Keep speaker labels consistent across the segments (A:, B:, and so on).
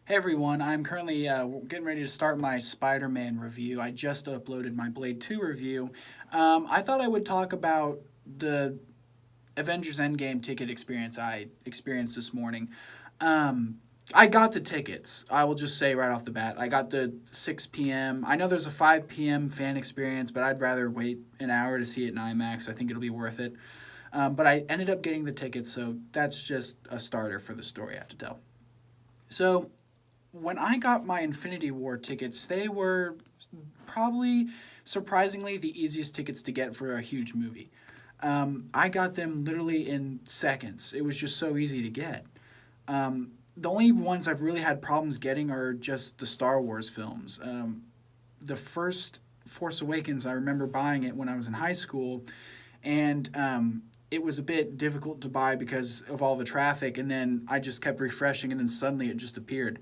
A: Hey everyone, I'm currently getting ready to start my Spider-Man review. I just uploaded my Blade 2 review. I thought I would talk about the Avengers Endgame ticket experience I experienced this morning. Um, I got the tickets. I will just say right off the bat, I got the 6 p.m. I know there's a 5 p.m. fan experience, but I'd rather wait an hour to see it in IMAX. I think it'll be worth it. But I ended up getting the tickets, so that's just a starter for the story I have to tell. So when I got my Infinity War tickets, they were probably surprisingly the easiest tickets to get for a huge movie. I got them literally in seconds. It was just so easy to get. The only ones I've really had problems getting are just the Star Wars films. The first Force Awakens, I remember buying it when I was in high school, and it was a bit difficult to buy because of all the traffic, and then I just kept refreshing, and then suddenly it just appeared.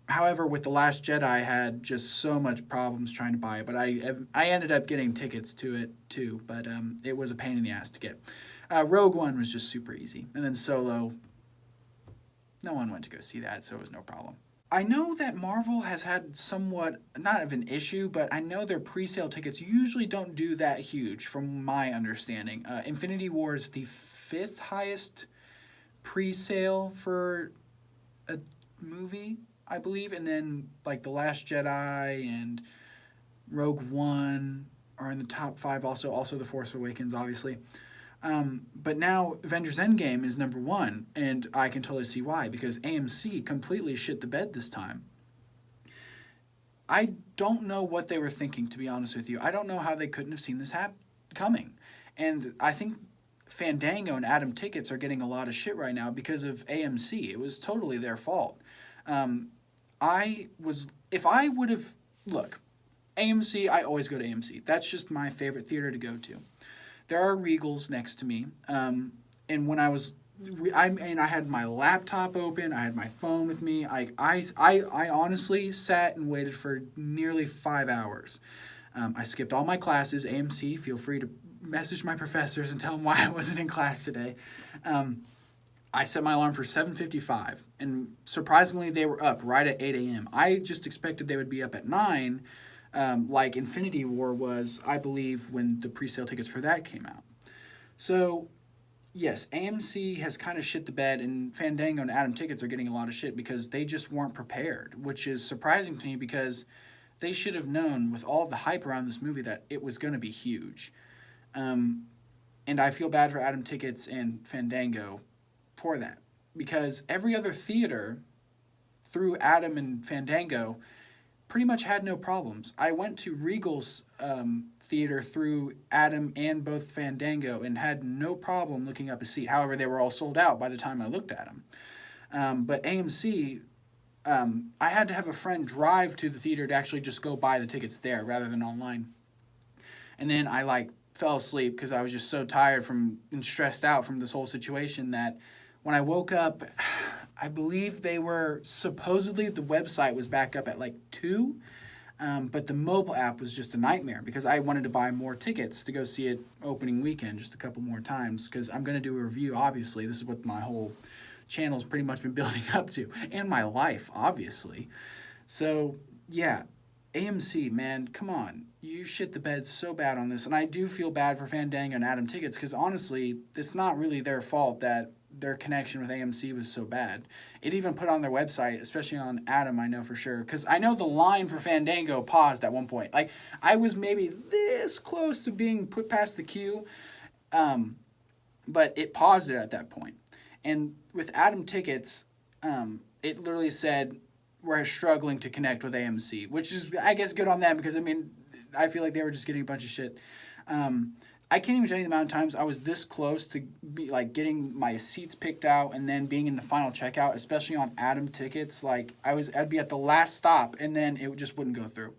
A: However, with The Last Jedi, I had just so much problems trying to buy it, but I ended up getting tickets to it too, but it was a pain in the ass to get. Rogue One was just super easy, and then Solo, no one went to go see that, so it was no problem. I know that Marvel has had somewhat, not of an issue, but I know their pre-sale tickets usually don't do that huge, from my understanding. Infinity War is the fifth highest pre-sale for a movie, I believe, and then like The Last Jedi and Rogue One are in the top five. Also The Force Awakens, obviously. But now Avengers Endgame is number one, and I can totally see why, because AMC completely shit the bed this time. I don't know what they were thinking, to be honest with you. I don't know how they couldn't have seen this coming. And I think Fandango and Adam Tickets are getting a lot of shit right now because of AMC. It was totally their fault. Um, if I would have, look, AMC, I always go to AMC. That's just my favorite theater to go to. There are Regals next to me. And when I had my laptop open, I had my phone with me. I honestly sat and waited for nearly 5 hours. I skipped all my classes. AMC, feel free to message my professors and tell them why I wasn't in class today. I set my alarm for 7:55, and surprisingly, they were up right at 8 a.m. I just expected they would be up at 9, like Infinity War was, I believe, when the pre-sale tickets for that came out. So, yes, AMC has kind of shit the bed, and Fandango and Adam Tickets are getting a lot of shit because they just weren't prepared, which is surprising to me because they should have known with all the hype around this movie that it was going to be huge. And I feel bad for Adam Tickets and Fandango for that because every other theater through Adam and Fandango pretty much had no problems. I went to Regal's theater through Adam and both Fandango and had no problem looking up a seat. However, they were all sold out by the time I looked at them. But AMC, I had to have a friend drive to the theater to actually just go buy the tickets there rather than online. And then I fell asleep because I was just so tired and stressed out from this whole situation that when I woke up, I believe they were supposedly the website was back up at 2, but the mobile app was just a nightmare because I wanted to buy more tickets to go see it opening weekend just a couple more times because I'm going to do a review, obviously. This is what my whole channel's pretty much been building up to, and my life, obviously. So, yeah, AMC, man, come on. You shit the bed so bad on this, and I do feel bad for Fandango and Adam Tickets because honestly, it's not really their fault that their connection with AMC was so bad. It even put on their website, especially on Adam, I know for sure, because I know the line for Fandango paused at one point. I was maybe this close to being put past the queue, but it paused it at that point. And with Adam Tickets, it literally said, we're struggling to connect with AMC, which is, I guess, good on them because, I feel like they were just getting a bunch of shit. I can't even tell you the amount of times I was this close to be getting my seats picked out and then being in the final checkout, especially on Adam Tickets. I'd be at the last stop and then it just wouldn't go through.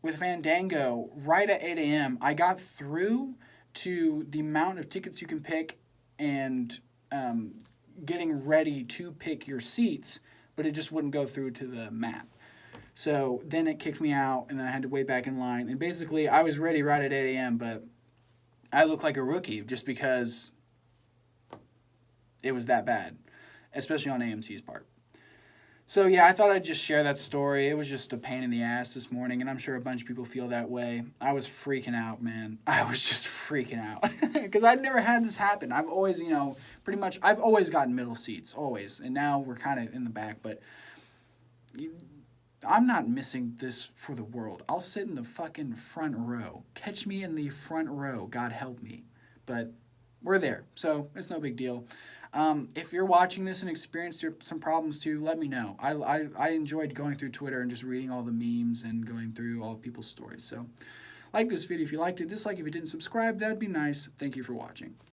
A: With Fandango, right at 8 a.m., I got through to the amount of tickets you can pick and getting ready to pick your seats, but it just wouldn't go through to the map. So then it kicked me out, and then I had to wait back in line. And basically, I was ready right at 8 a.m., but I looked like a rookie just because it was that bad, especially on AMC's part. So yeah, I thought I'd just share that story. It was just a pain in the ass this morning, and I'm sure a bunch of people feel that way. I was freaking out, man. I was just freaking out because I've never had this happen. I've always, pretty much, I've always gotten middle seats, always, and now we're kind of in the back. But you, I'm not missing this for the world. I'll sit in the fucking front row. Catch me in the front row. God help me. But we're there, so it's no big deal. If you're watching this and experienced some problems too, let me know. I enjoyed going through Twitter and just reading all the memes and going through all people's stories. So, like this video if you liked it, dislike if you didn't subscribe. That'd be nice. Thank you for watching.